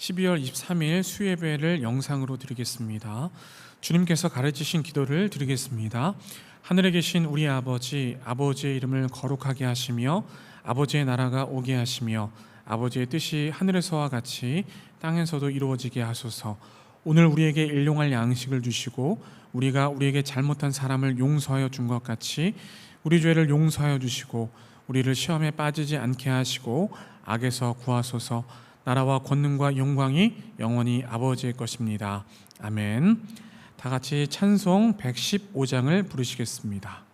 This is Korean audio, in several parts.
12월 23일 수예배를 영상으로 드리겠습니다. 주님께서 가르치신 기도를 드리겠습니다. 하늘에 계신 우리 아버지, 아버지의 이름을 거룩하게 하시며 아버지의 나라가 오게 하시며 아버지의 뜻이 하늘에서와 같이 땅에서도 이루어지게 하소서. 오늘 우리에게 일용할 양식을 주시고 우리가 우리에게 잘못한 사람을 용서하여 준 것 같이 우리 죄를 용서하여 주시고 우리를 시험에 빠지지 않게 하시고 악에서 구하소서. 나라와 권능과 영광이 영원히 아버지의 것입니다. 아멘. 다 같이 찬송 115장을 부르시겠습니다.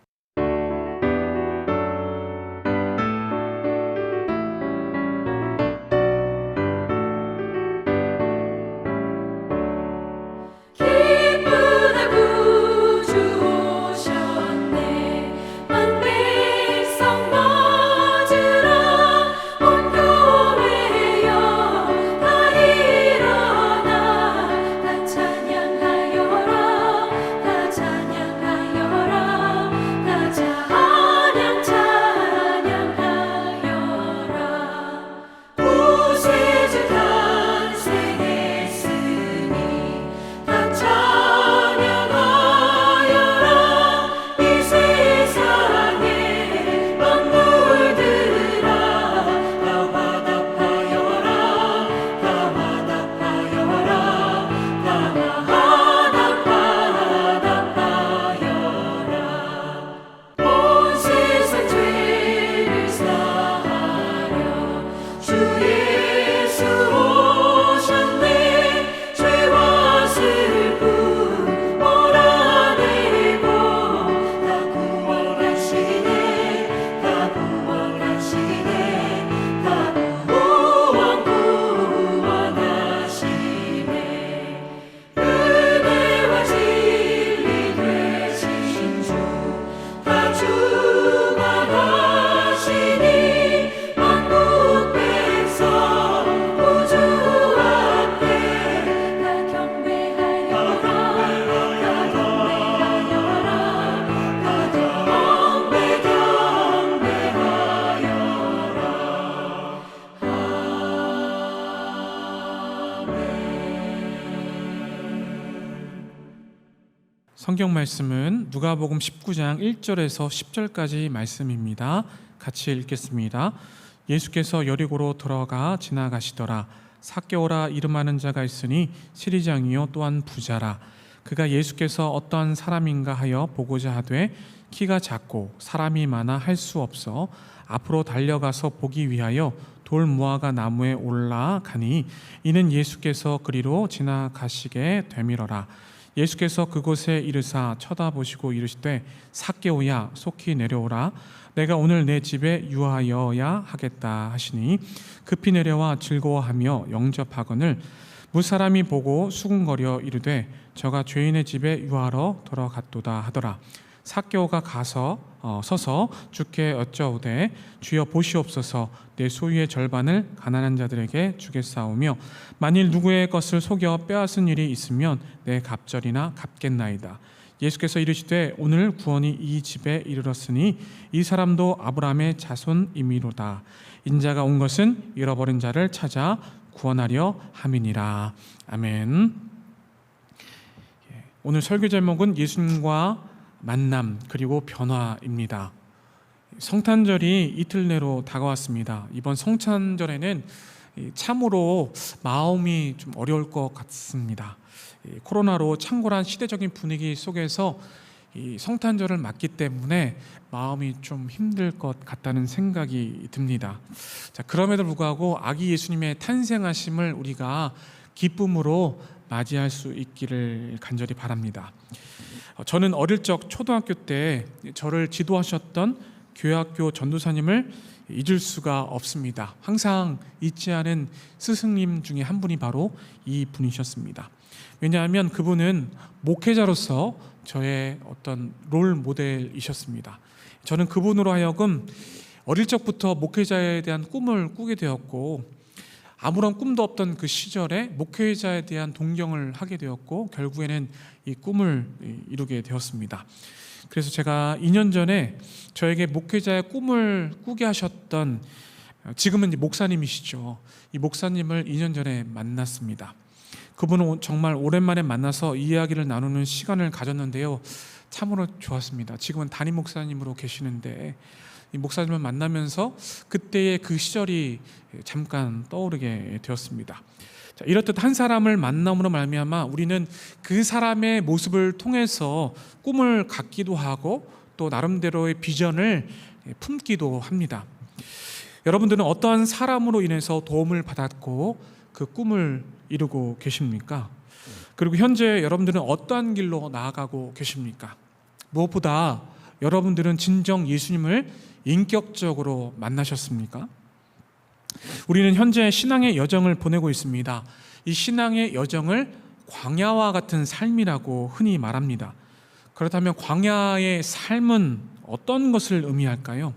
성경 말씀은 누가복음 19장 1절에서 10절까지 말씀입니다. 같이 읽겠습니다. 예수께서 여리고로 들어가 지나가시더라. 삭개오라 이름하는 자가 있으니 시리장이요 또한 부자라. 그가 예수께서 어떠한 사람인가 하여 보고자 하되 키가 작고 사람이 많아 할 수 없어 앞으로 달려가서 보기 위하여 돌 무화과 나무에 올라가니 이는 예수께서 그리로 지나가시게 되밀어라. 예수께서 그곳에 이르사 쳐다보시고 이르시되 삭개오야 속히 내려오라. 내가 오늘 내 집에 유하여야 하겠다 하시니 급히 내려와 즐거워하며 영접하거늘 무사람이 보고 수군거려 이르되 저가 죄인의 집에 유하러 들어갔도다 하더라. 삭개오가 가서 서서 주께 여짜오되 주여 보시옵소서. 내 소유의 절반을 가난한 자들에게 주겠사오며 만일 누구의 것을 속여 빼앗은 일이 있으면 내 갑절이나 갚겠나이다. 예수께서 이르시되 오늘 구원이 이 집에 이르렀으니 이 사람도 아브라함의 자손이미로다. 인자가 온 것은 잃어버린 자를 찾아 구원하려 함이니라. 아멘. 오늘 설교 제목은 예수님과 만남 그리고 변화입니다. 성탄절이 이틀 내로 다가왔습니다. 이번 성탄절에는 참으로 마음이 좀 어려울 것 같습니다. 코로나로 창궐한 시대적인 분위기 속에서 이 성탄절을 맞기 때문에 마음이 좀 힘들 것 같다는 생각이 듭니다. 자, 그럼에도 불구하고 아기 예수님의 탄생하심을 우리가 기쁨으로 맞이할 수 있기를 간절히 바랍니다. 저는 어릴 적 초등학교 때 저를 지도하셨던 교회학교 전도사님을 잊을 수가 없습니다. 항상 잊지 않은 스승님 중에 한 분이 바로 이 분이셨습니다. 왜냐하면 그분은 목회자로서 저의 어떤 롤 모델이셨습니다. 저는 그분으로 하여금 어릴 적부터 목회자에 대한 꿈을 꾸게 되었고 아무런 꿈도 없던 그 시절에 목회자에 대한 동경을 하게 되었고 결국에는 이 꿈을 이루게 되었습니다. 그래서 제가 2년 전에 저에게 목회자의 꿈을 꾸게 하셨던 지금은 목사님이시죠. 이 목사님을 2년 전에 만났습니다. 그분은 정말 오랜만에 만나서 이야기를 나누는 시간을 가졌는데요, 참으로 좋았습니다. 지금은 담임 목사님으로 계시는데 이 목사님을 만나면서 그때의 그 시절이 잠깐 떠오르게 되었습니다. 자, 이렇듯 한 사람을 만남으로 말미암아 우리는 그 사람의 모습을 통해서 꿈을 갖기도 하고 또 나름대로의 비전을 품기도 합니다. 여러분들은 어떠한 사람으로 인해서 도움을 받았고 그 꿈을 이루고 계십니까? 그리고 현재 여러분들은 어떠한 길로 나아가고 계십니까? 무엇보다 여러분들은 진정 예수님을 인격적으로 만나셨습니까? 우리는 현재 신앙의 여정을 보내고 있습니다. 이 신앙의 여정을 광야와 같은 삶이라고 흔히 말합니다. 그렇다면 광야의 삶은 어떤 것을 의미할까요?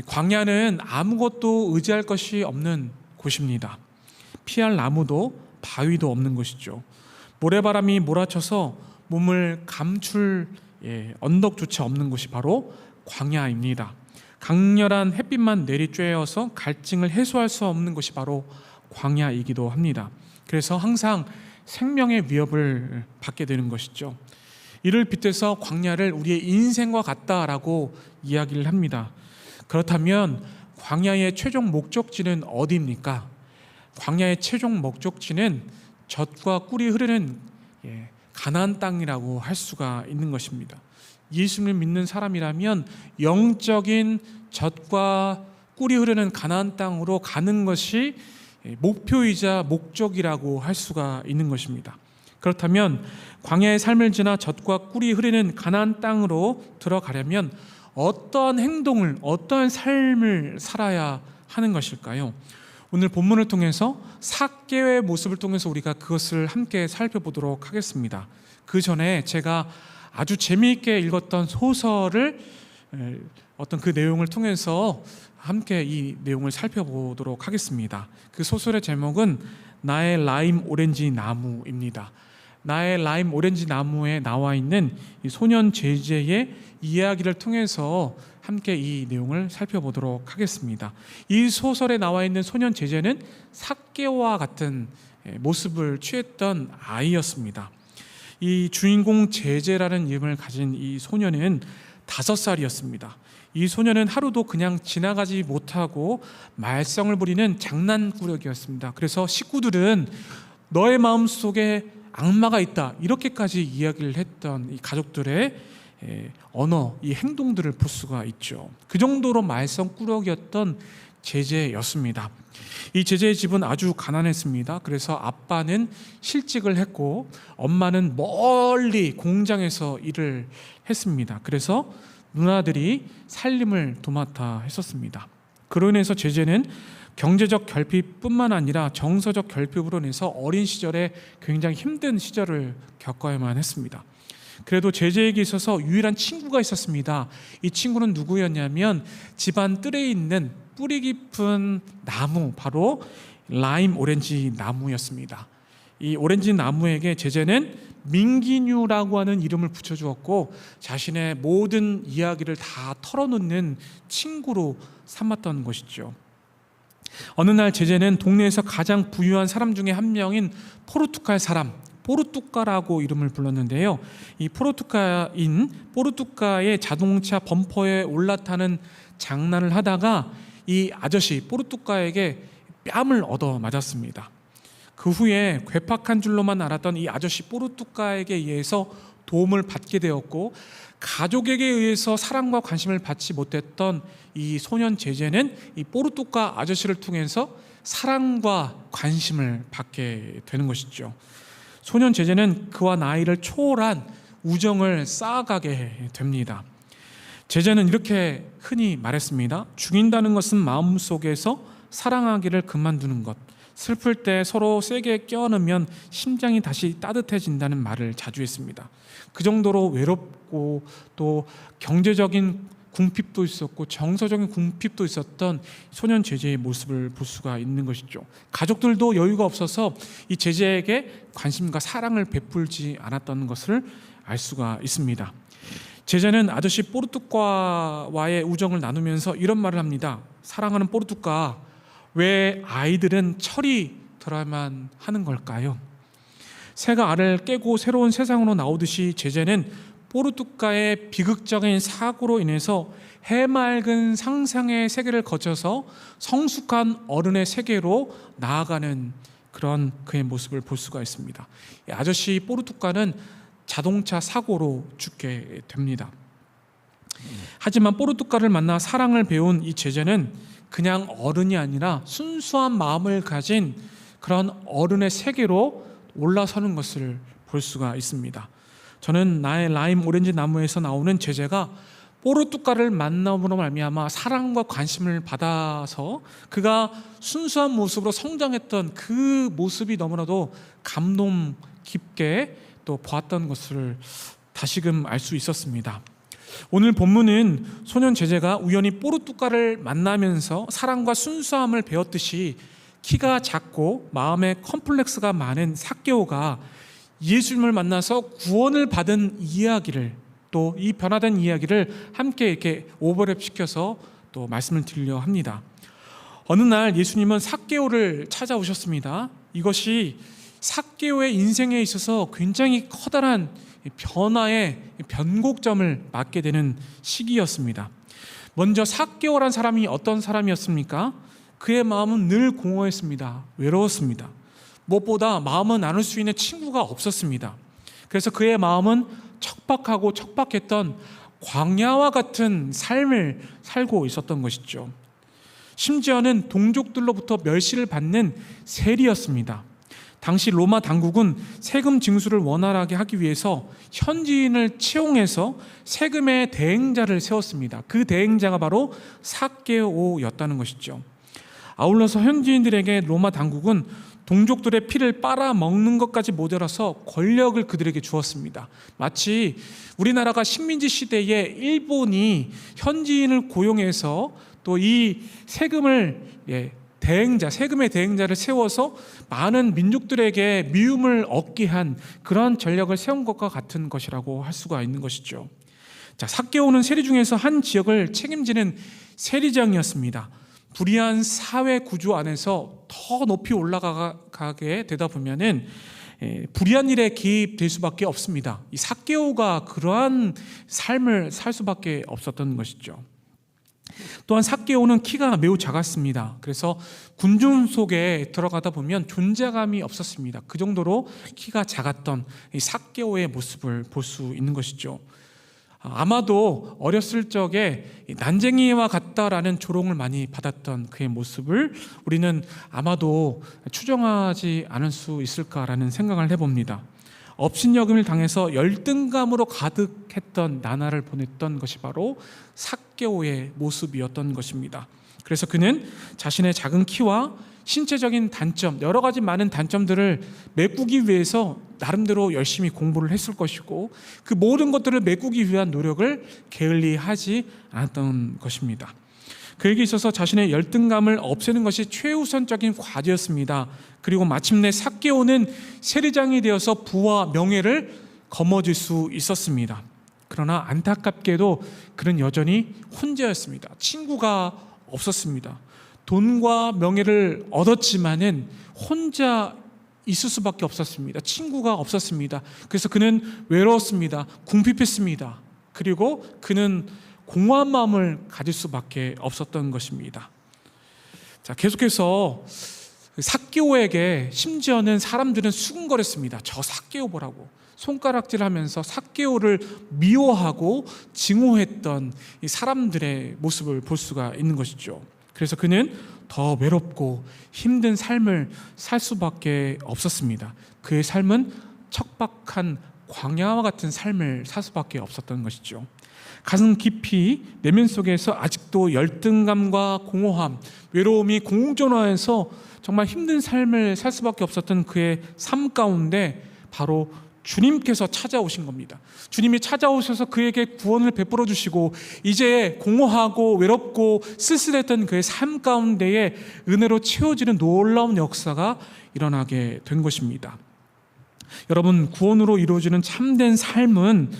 광야는 아무것도 의지할 것이 없는 곳입니다. 피할 나무도 바위도 없는 곳이죠. 모래바람이 몰아쳐서 몸을 감출 언덕조차 없는 곳이 바로 광야입니다. 강렬한 햇빛만 내리쬐어서 갈증을 해소할 수 없는 것이 바로 광야이기도 합니다. 그래서 항상 생명의 위협을 받게 되는 것이죠. 이를 빗대서 광야를 우리의 인생과 같다라고 이야기를 합니다. 그렇다면 광야의 최종 목적지는 어디입니까? 광야의 최종 목적지는 젖과 꿀이 흐르는 가나안 땅이라고 할 수가 있는 것입니다. 예수님을 믿는 사람이라면 영적인 젖과 꿀이 흐르는 가나안 땅으로 가는 것이 목표이자 목적이라고 할 수가 있는 것입니다. 그렇다면 광야의 삶을 지나 젖과 꿀이 흐르는 가나안 땅으로 들어가려면 어떠한 행동을, 어떠한 삶을 살아야 하는 것일까요? 오늘 본문을 통해서 삭개의 모습을 통해서 우리가 그것을 함께 살펴보도록 하겠습니다. 그 전에 제가 아주 재미있게 읽었던 소설을 어떤 그 내용을 통해서 함께 이 내용을 살펴보도록 하겠습니다. 그 소설의 제목은 나의 라임 오렌지 나무입니다. 나의 라임 오렌지 나무에 나와 있는 이 소년 제제의 이야기를 통해서 함께 이 내용을 살펴보도록 하겠습니다. 이 소설에 나와 있는 소년 제제는 삭개와 같은 모습을 취했던 아이였습니다. 이 주인공 제제라는 이름을 가진 이 소년은 5살이었습니다. 이 소년은 하루도 그냥 지나가지 못하고 말썽을 부리는 장난꾸러기였습니다. 그래서 식구들은 너의 마음속에 악마가 있다 이렇게까지 이야기를 했던 이 가족들의 언어, 이 행동들을 볼 수가 있죠. 그 정도로 말썽꾸러기였던 제제였습니다. 이 제제의 집은 아주 가난했습니다. 그래서 아빠는 실직을 했고 엄마는 멀리 공장에서 일을 했습니다. 그래서 누나들이 살림을 도맡아 했었습니다. 그로 인해서 제제는 경제적 결핍뿐만 아니라 정서적 결핍으로 인해서 어린 시절에 굉장히 힘든 시절을 겪어야만 했습니다. 그래도 제제에게 있어서 유일한 친구가 있었습니다. 이 친구는 누구였냐면 집안 뜰에 있는 뿌리 깊은 나무, 바로 라임 오렌지 나무였습니다. 이 오렌지 나무에게 제제는 민기뉴라고 하는 이름을 붙여주었고 자신의 모든 이야기를 다 털어놓는 친구로 삼았던 것이죠. 어느 날 제제는 동네에서 가장 부유한 사람 중에 한 명인 포르투갈 사람, 포르투카라고 이름을 불렀는데요. 이 포르투카의 자동차 범퍼에 올라타는 장난을 하다가 이 아저씨 포르투카에게 뺨을 얻어 맞았습니다. 그 후에 괴팍한 줄로만 알았던 이 아저씨 포르투카에게 의해서 도움을 받게 되었고 가족에게 의해서 사랑과 관심을 받지 못했던 이 소년 제제는 이 포르투카 아저씨를 통해서 사랑과 관심을 받게 되는 것이죠. 소년 제제는 그와 나이를 초월한 우정을 쌓아가게 됩니다. 제제는 이렇게 흔히 말했습니다. 죽인다는 것은 마음속에서 사랑하기를 그만두는 것, 슬플 때 서로 세게 껴안으면 심장이 다시 따뜻해진다는 말을 자주 했습니다. 그 정도로 외롭고 또 경제적인 궁핍도 있었고 정서적인 궁핍도 있었던 소년 제제의 모습을 볼 수가 있는 것이죠. 가족들도 여유가 없어서 이 제제에게 관심과 사랑을 베풀지 않았던 것을 알 수가 있습니다. 제제는 아저씨 포르투카와의 우정을 나누면서 이런 말을 합니다. 사랑하는 포르투카, 왜 아이들은 철이 들어야만 하는 걸까요? 새가 알을 깨고 새로운 세상으로 나오듯이 제자는 포르투가의 비극적인 사고로 인해서 해맑은 상상의 세계를 거쳐서 성숙한 어른의 세계로 나아가는 그런 그의 모습을 볼 수가 있습니다. 이 아저씨 포르투가는 자동차 사고로 죽게 됩니다. 하지만 포르투가를 만나 사랑을 배운 이 제자는 그냥 어른이 아니라 순수한 마음을 가진 그런 어른의 세계로 올라서는 것을 볼 수가 있습니다. 저는 나의 라임 오렌지 나무에서 나오는 제자가 포르투가를 만남으로 말미암아 사랑과 관심을 받아서 그가 순수한 모습으로 성장했던 그 모습이 너무나도 감동 깊게 또 보았던 것을 다시금 알 수 있었습니다. 오늘 본문은 소년 제자가 우연히 포르투가를 만나면서 사랑과 순수함을 배웠듯이 키가 작고 마음에 컴플렉스가 많은 삭개오가 예수님을 만나서 구원을 받은 이야기를, 또 이 변화된 이야기를 함께 이렇게 오버랩 시켜서 또 말씀을 드리려 합니다. 어느 날 예수님은 삭개오를 찾아오셨습니다. 이것이 삭개오의 인생에 있어서 굉장히 커다란 변화의 변곡점을 맞게 되는 시기였습니다. 먼저 삭개오란 사람이 어떤 사람이었습니까? 그의 마음은 늘 공허했습니다. 외로웠습니다. 무엇보다 마음을 나눌 수 있는 친구가 없었습니다. 그래서 그의 마음은 척박하고 척박했던 광야와 같은 삶을 살고 있었던 것이죠. 심지어는 동족들로부터 멸시를 받는 세리였습니다. 당시 로마 당국은 세금 징수를 원활하게 하기 위해서 현지인을 채용해서 세금의 대행자를 세웠습니다. 그 대행자가 바로 삭개오였다는 것이죠. 아울러서 현지인들에게 로마 당국은 동족들의 피를 빨아먹는 것까지 모자라서 권력을 그들에게 주었습니다. 마치 우리나라가 식민지 시대에 일본이 현지인을 고용해서 또 이 세금을 세금의 대행자를 세워서 많은 민족들에게 미움을 얻게 한 그런 전략을 세운 것과 같은 것이라고 할 수가 있는 것이죠. 자, 삭개오는 세리 중에서 한 지역을 책임지는 세리장이었습니다. 불의한 사회 구조 안에서 더 높이 올라가게 되다 보면은 불의한 일에 개입될 수밖에 없습니다. 이 삭개오가 그러한 삶을 살 수밖에 없었던 것이죠. 또한 삭개오는 키가 매우 작았습니다. 그래서 군중 속에 들어가다 보면 존재감이 없었습니다. 그 정도로 키가 작았던 이 삭개오의 모습을 볼 수 있는 것이죠. 아마도 어렸을 적에 난쟁이와 같다라는 조롱을 많이 받았던 그의 모습을 우리는 아마도 추정하지 않을 수 있을까라는 생각을 해봅니다. 업신여김을 당해서 열등감으로 가득했던 나날을 보냈던 것이 바로 삭개오의 모습이었던 것입니다. 그래서 그는 자신의 작은 키와 신체적인 단점, 여러 가지 많은 단점들을 메꾸기 위해서 나름대로 열심히 공부를 했을 것이고 그 모든 것들을 메꾸기 위한 노력을 게을리하지 않았던 것입니다. 그에게 있어서 자신의 열등감을 없애는 것이 최우선적인 과제였습니다. 그리고 마침내 삭개오는 세리장이 되어서 부와 명예를 거머쥘 수 있었습니다. 그러나 안타깝게도 그는 여전히 혼자였습니다. 친구가 없었습니다. 돈과 명예를 얻었지만은 혼자 있을 수밖에 없었습니다. 친구가 없었습니다. 그래서 그는 외로웠습니다. 궁핍했습니다. 그리고 그는 공허한 마음을 가질 수밖에 없었던 것입니다. 자, 계속해서 삭개오에게 심지어는 사람들은 수군거렸습니다. 저 삭개오 보라고 손가락질하면서 삭개오를 미워하고 증오했던 이 사람들의 모습을 볼 수가 있는 것이죠. 그래서 그는 더 외롭고 힘든 삶을 살 수밖에 없었습니다. 그의 삶은 척박한 광야와 같은 삶을 살 수밖에 없었던 것이죠. 가슴 깊이 내면 속에서 아직도 열등감과 공허함, 외로움이 공존하여서 정말 힘든 삶을 살 수밖에 없었던 그의 삶 가운데 바로 주님께서 찾아오신 겁니다. 주님이 찾아오셔서 그에게 구원을 베풀어 주시고 이제 공허하고 외롭고 쓸쓸했던 그의 삶 가운데에 은혜로 채워지는 놀라운 역사가 일어나게 된 것입니다. 여러분, 구원으로 이루어지는 참된 삶은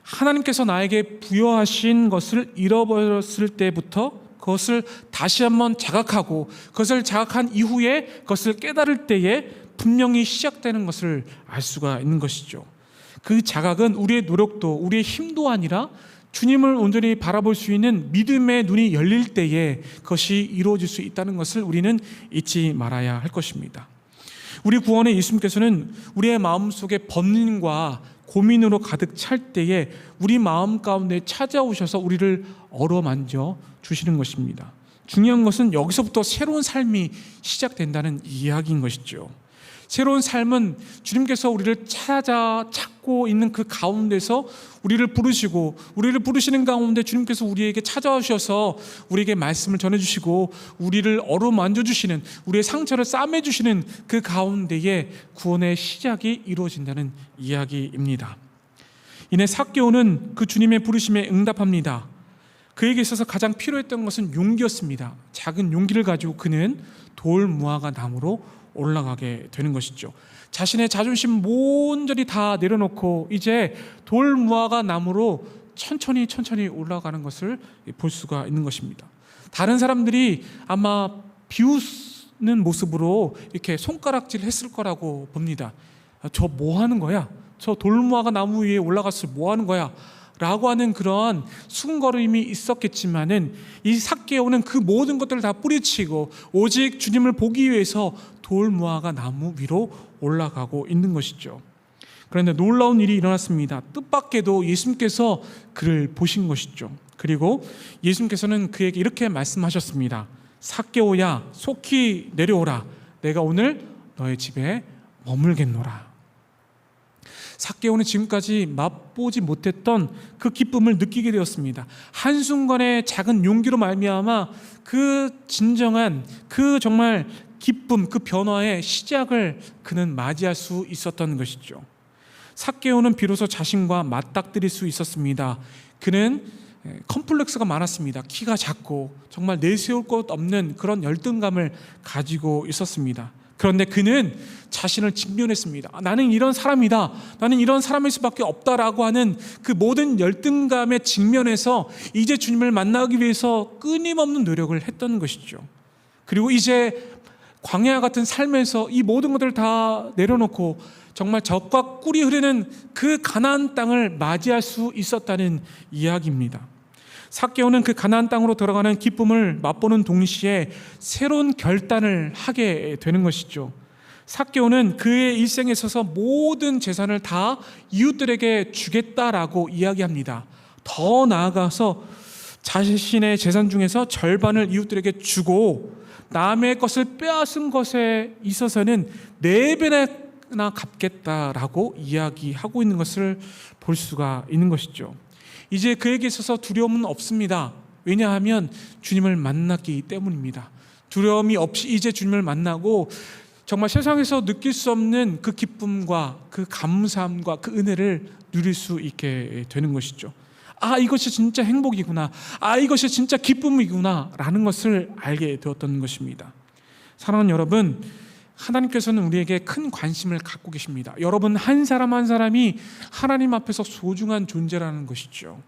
하나님께서 나에게 부여하신 것을 잃어버렸을 때부터 그것을 다시 한번 자각하고 그것을 자각한 이후에 그것을 깨달을 때에 분명히 시작되는 것을 알 수가 있는 것이죠. 그 자각은 우리의 노력도 우리의 힘도 아니라 주님을 온전히 바라볼 수 있는 믿음의 눈이 열릴 때에 그것이 이루어질 수 있다는 것을 우리는 잊지 말아야 할 것입니다. 우리 구원의 예수님께서는 우리의 마음속에 번민과 고민으로 가득 찰 때에 우리 마음 가운데 찾아오셔서 우리를 어루만져 주시는 것입니다. 중요한 것은 여기서부터 새로운 삶이 시작된다는 이야기인 것이죠. 새로운 삶은 주님께서 우리를 찾고 있는 그 가운데서 우리를 부르시고, 우리를 부르시는 가운데 주님께서 우리에게 찾아오셔서 우리에게 말씀을 전해주시고 우리를 어루만져주시는, 우리의 상처를 싸매주시는 그 가운데에 구원의 시작이 이루어진다는 이야기입니다. 이내 삭개오는 그 주님의 부르심에 응답합니다. 그에게 있어서 가장 필요했던 것은 용기였습니다. 작은 용기를 가지고 그는 돌 무화과 나무로 올라가게 되는 것이죠. 자신의 자존심 온전히 다 내려놓고 이제 돌 무화과 나무로 천천히 올라가는 것을 볼 수가 있는 것입니다. 다른 사람들이 아마 비웃는 모습으로 이렇게 손가락질 했을 거라고 봅니다. 저 뭐 하는 거야? 저 돌 무화과 나무 위에 올라가서 뭐 하는 거야? 라고 하는 그런 수근거림이 있었겠지만은 이 삭개오는 그 모든 것들을 다 뿌리치고 오직 주님을 보기 위해서 돌 무화과 나무 위로 올라가고 있는 것이죠. 그런데 놀라운 일이 일어났습니다. 뜻밖에도 예수님께서 그를 보신 것이죠. 그리고 예수님께서는 그에게 이렇게 말씀하셨습니다. 삭개오야, 속히 내려오라. 내가 오늘 너의 집에 머물겠노라. 삭개오는 지금까지 맛보지 못했던 그 기쁨을 느끼게 되었습니다. 한순간의 작은 용기로 말미암아 그 진정한 그 정말 기쁨, 그 변화의 시작을 그는 맞이할 수 있었던 것이죠. 삭개오는 비로소 자신과 맞닥뜨릴 수 있었습니다. 그는 컴플렉스가 많았습니다. 키가 작고 정말 내세울 것 없는 그런 열등감을 가지고 있었습니다. 그런데 그는 자신을 직면했습니다. 나는 이런 사람이다. 나는 이런 사람일 수밖에 없다라고 하는 그 모든 열등감에 직면해서 이제 주님을 만나기 위해서 끊임없는 노력을 했던 것이죠. 그리고 이제 광야 같은 삶에서 이 모든 것들을 다 내려놓고 정말 젖과 꿀이 흐르는 그 가나안 땅을 맞이할 수 있었다는 이야기입니다. 삭개오는 그 가나안 땅으로 들어가는 기쁨을 맛보는 동시에 새로운 결단을 하게 되는 것이죠. 삭개오는 그의 일생에 있어서 모든 재산을 다 이웃들에게 주겠다라고 이야기합니다. 더 나아가서 자신의 재산 중에서 절반을 이웃들에게 주고 남의 것을 빼앗은 것에 있어서는 4배나 갚겠다라고 이야기하고 있는 것을 볼 수가 있는 것이죠. 이제 그에게 있어서 두려움은 없습니다. 왜냐하면 주님을 만났기 때문입니다. 두려움이 없이 이제 주님을 만나고 정말 세상에서 느낄 수 없는 그 기쁨과 그 감사함과 그 은혜를 누릴 수 있게 되는 것이죠. 아, 이것이 진짜 행복이구나. 아, 이것이 진짜 기쁨이구나 라는 것을 알게 되었던 것입니다. 사랑하는 여러분, 하나님께서는 우리에게 큰 관심을 갖고 계십니다. 여러분 한 사람 한 사람이 하나님 앞에서 소중한 존재라는 것이죠.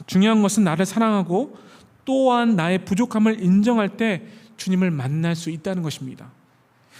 중요한 것은 나를 사랑하고 또한 나의 부족함을 인정할 때 주님을 만날 수 있다는 것입니다.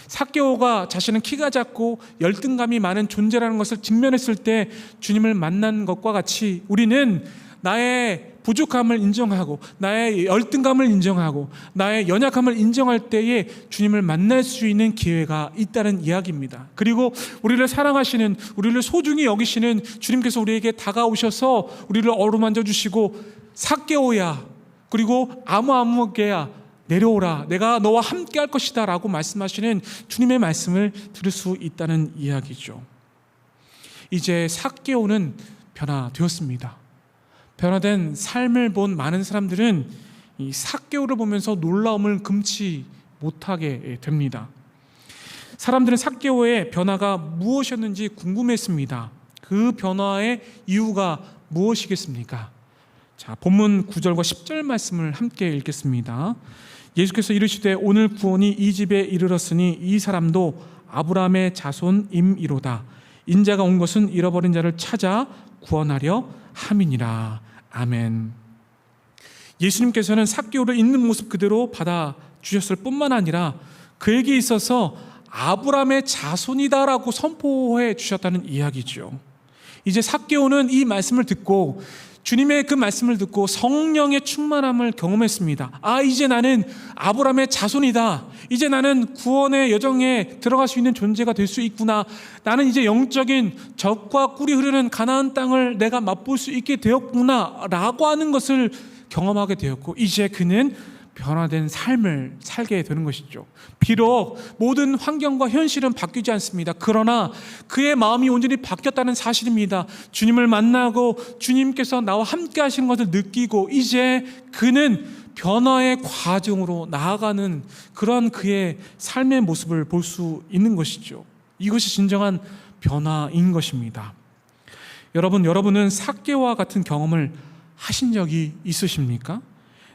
삭개오가 자신은 키가 작고 열등감이 많은 존재라는 것을 직면했을 때 주님을 만난 것과 같이 우리는 나의 부족함을 인정하고 나의 열등감을 인정하고 나의 연약함을 인정할 때에 주님을 만날 수 있는 기회가 있다는 이야기입니다. 그리고 우리를 사랑하시는, 우리를 소중히 여기시는 주님께서 우리에게 다가오셔서 우리를 어루만져 주시고 삭개오야, 그리고 아무개야 내려오라, 내가 너와 함께 할 것이다 라고 말씀하시는 주님의 말씀을 들을 수 있다는 이야기죠. 이제 삭개오는 변화되었습니다. 변화된 삶을 본 많은 사람들은 이 삭개오를 보면서 놀라움을 금치 못하게 됩니다. 사람들은 삭개오의 변화가 무엇이었는지 궁금했습니다. 그 변화의 이유가 무엇이겠습니까? 자, 본문 9절과 10절 말씀을 함께 읽겠습니다. 예수께서 이르시되 오늘 구원이 이 집에 이르렀으니 이 사람도 아브라함의 자손임이로다. 인자가 온 것은 잃어버린 자를 찾아 구원하려 함이니라. 아멘. 예수님께서는 삭개오를 있는 모습 그대로 받아주셨을 뿐만 아니라 그에게 있어서 아브라함의 자손이다라고 선포해 주셨다는 이야기죠. 이제 삭개오는 이 말씀을 듣고, 주님의 그 말씀을 듣고 성령의 충만함을 경험했습니다. 이제 나는 아브라함의 자손이다. 이제 나는 구원의 여정에 들어갈 수 있는 존재가 될 수 있구나. 나는 이제 영적인 젖과 꿀이 흐르는 가나안 땅을 내가 맛볼 수 있게 되었구나 라고 하는 것을 경험하게 되었고, 이제 그는 변화된 삶을 살게 되는 것이죠. 비록 모든 환경과 현실은 바뀌지 않습니다. 그러나 그의 마음이 온전히 바뀌었다는 사실입니다. 주님을 만나고 주님께서 나와 함께 하시는 것을 느끼고, 이제 그는 변화의 과정으로 나아가는 그런 그의 삶의 모습을 볼 수 있는 것이죠. 이것이 진정한 변화인 것입니다. 여러분은 삭개오와 같은 경험을 하신 적이 있으십니까?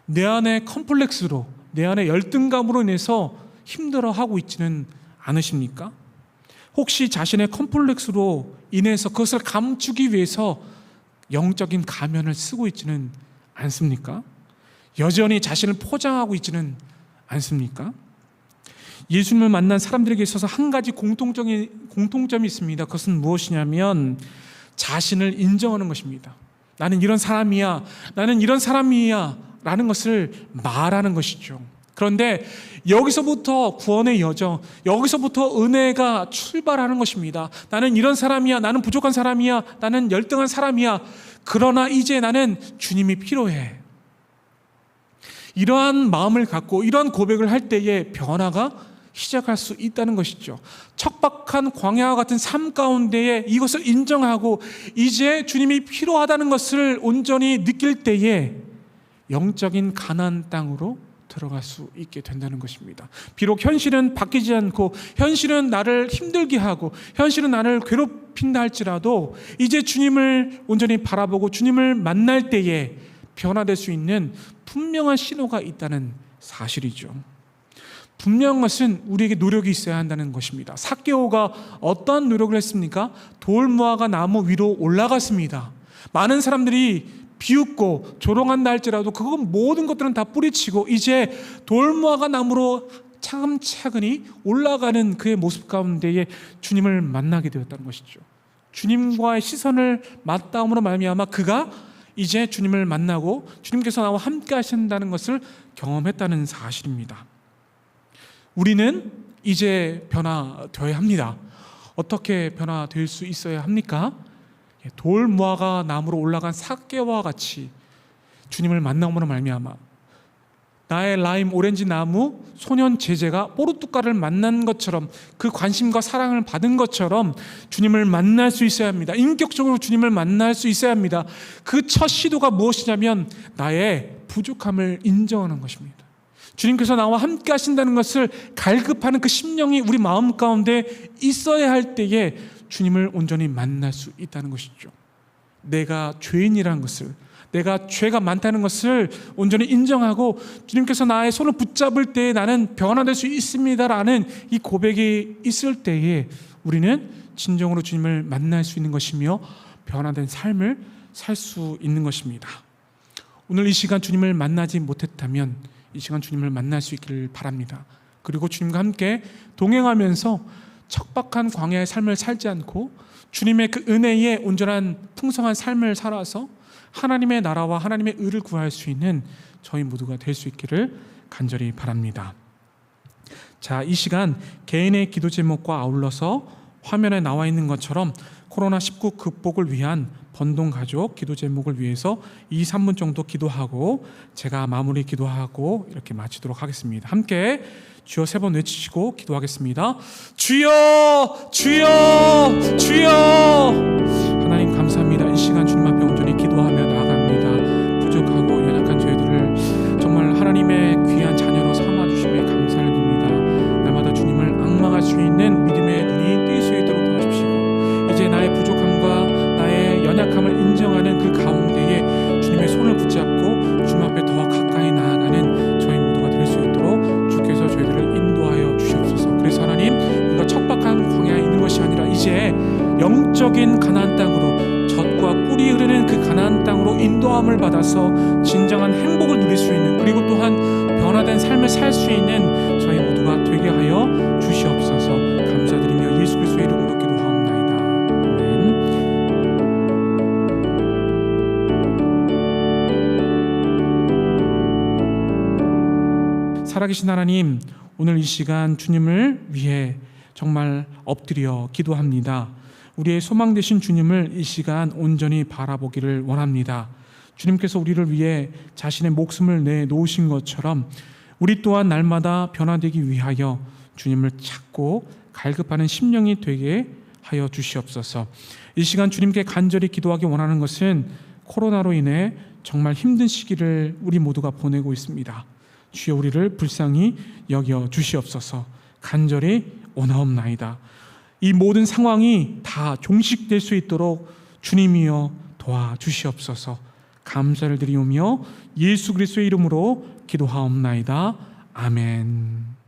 내 안의 컴플렉스로, 내 안의 열등감으로 인해서 힘들어하고 있지는 않으십니까? 혹시 자신의 컴플렉스로 인해서 그것을 감추기 위해서 영적인 가면을 쓰고 있지는 않습니까? 여전히 자신을 포장하고 있지는 않습니까? 예수님을 만난 사람들에게 있어서 한 가지 공통점이 있습니다. 그것은 무엇이냐면 자신을 인정하는 것입니다. 나는 이런 사람이야, 나는 이런 사람이야 라는 것을 말하는 것이죠. 그런데 여기서부터 구원의 여정, 여기서부터 은혜가 출발하는 것입니다. 나는 이런 사람이야, 나는 부족한 사람이야, 나는 열등한 사람이야. 그러나 이제 나는 주님이 필요해. 이러한 마음을 갖고 이러한 고백을 할 때에 변화가 시작할 수 있다는 것이죠. 척박한 광야와 같은 삶 가운데에 이것을 인정하고 이제 주님이 필요하다는 것을 온전히 느낄 때에 영적인 가나안 땅으로 들어갈 수 있게 된다는 것입니다. 비록 현실은 바뀌지 않고 현실은 나를 힘들게 하고 현실은 나를 괴롭힌다 할지라도 이제 주님을 온전히 바라보고 주님을 만날 때에 변화될 수 있는 분명한 신호가 있다는 사실이죠. 분명한 것은 우리에게 노력이 있어야 한다는 것입니다. 삭개오가 어떠한 노력을 했습니까? 돌 무화과 나무 위로 올라갔습니다. 많은 사람들이 비웃고 조롱한다 할지라도 그건 모든 것들은 다 뿌리치고 이제 돌무화과 나무로 차근차근히 올라가는 그의 모습 가운데에 주님을 만나게 되었다는 것이죠. 주님과의 시선을 맞닿음으로 말미암아 그가 이제 주님을 만나고 주님께서 나와 함께 하신다는 것을 경험했다는 사실입니다. 우리는 이제 변화되어야 합니다. 어떻게 변화될 수 있어야 합니까? 돌 무화과 나무로 올라간 삭개와 같이 주님을 만남으로 말미암아 나의 라임 오렌지 나무 소년 제자가 뽀르뚜까를 만난 것처럼 그 관심과 사랑을 받은 것처럼 주님을 만날 수 있어야 합니다. 인격적으로 주님을 만날 수 있어야 합니다. 그 첫 시도가 무엇이냐면 나의 부족함을 인정하는 것입니다. 주님께서 나와 함께 하신다는 것을 갈급하는 그 심령이 우리 마음 가운데 있어야 할 때에 주님을 온전히 만날 수 있다는 것이죠. 내가 죄인이라는 것을, 내가 죄가 많다는 것을 온전히 인정하고 주님께서 나의 손을 붙잡을 때에 나는 변화될 수 있습니다라는 이 고백이 있을 때에 우리는 진정으로 주님을 만날 수 있는 것이며 변화된 삶을 살 수 있는 것입니다. 오늘 이 시간 주님을 만나지 못했다면 이 시간 주님을 만날 수 있기를 바랍니다. 그리고 주님과 함께 동행하면서 척박한 광야의 삶을 살지 않고 주님의 그 은혜에 온전한 풍성한 삶을 살아서 하나님의 나라와 하나님의 의를 구할 수 있는 저희 모두가 될 수 있기를 간절히 바랍니다. 자, 이 시간 개인의 기도 제목과 아울러서 화면에 나와 있는 것처럼 코로나19 극복을 위한 번동가족 기도 제목을 위해서 2-3분 정도 기도하고 제가 마무리 기도하고 이렇게 마치도록 하겠습니다. 함께 주여 3번 외치시고 기도하겠습니다. 주여, 주여, 주여. 하나님 감사합니다. 이 시간 주님 앞에 온전히 기도하며 나아갑니다. 부족하고 연약한 저희들을 정말 하나님의 귀한 자녀로 삼아주심에 감사를 드립니다. 날마다 주님을 앙망할 수 있는 믿음의 눈이 뜰 수 있도록 도와주시고 이제 나의 부족함과 나의 연약함을 인정하는 그 가운데에 주님의 손을 붙잡고 주님 앞에 더 가까이 나아가는 저희 모두가 될 수 있도록 주께서 저희들을 인도하여 주시옵소서. 그래서 하나님, 우리가 척박한 광야에 있는 것이 아니라 이제 영적인 가나안 땅으로 젖과 꿀이 흐르는 그 가나안 땅 치유함을 받아서 진정한 행복을 누릴 수 있는, 그리고 또한 변화된 삶을 살 수 있는 저희 모두가 되게 하여 주시옵소서. 감사드리며 예수 그리스도의 이름으로 기도하옵나이다. 아멘. 살아계신 하나님, 오늘 이 시간 주님을 위해 정말 엎드려 기도합니다. 우리의 소망 되신 주님을 이 시간 온전히 바라보기를 원합니다. 주님께서 우리를 위해 자신의 목숨을 내놓으신 것처럼 우리 또한 날마다 변화되기 위하여 주님을 찾고 갈급하는 심령이 되게 하여 주시옵소서. 이 시간 주님께 간절히 기도하기 원하는 것은 코로나로 인해 정말 힘든 시기를 우리 모두가 보내고 있습니다. 주여 우리를 불쌍히 여겨 주시옵소서. 간절히 원하옵나이다. 이 모든 상황이 다 종식될 수 있도록 주님이여 도와주시옵소서. 감사를 드리오며 예수 그리스도의 이름으로 기도하옵나이다. 아멘.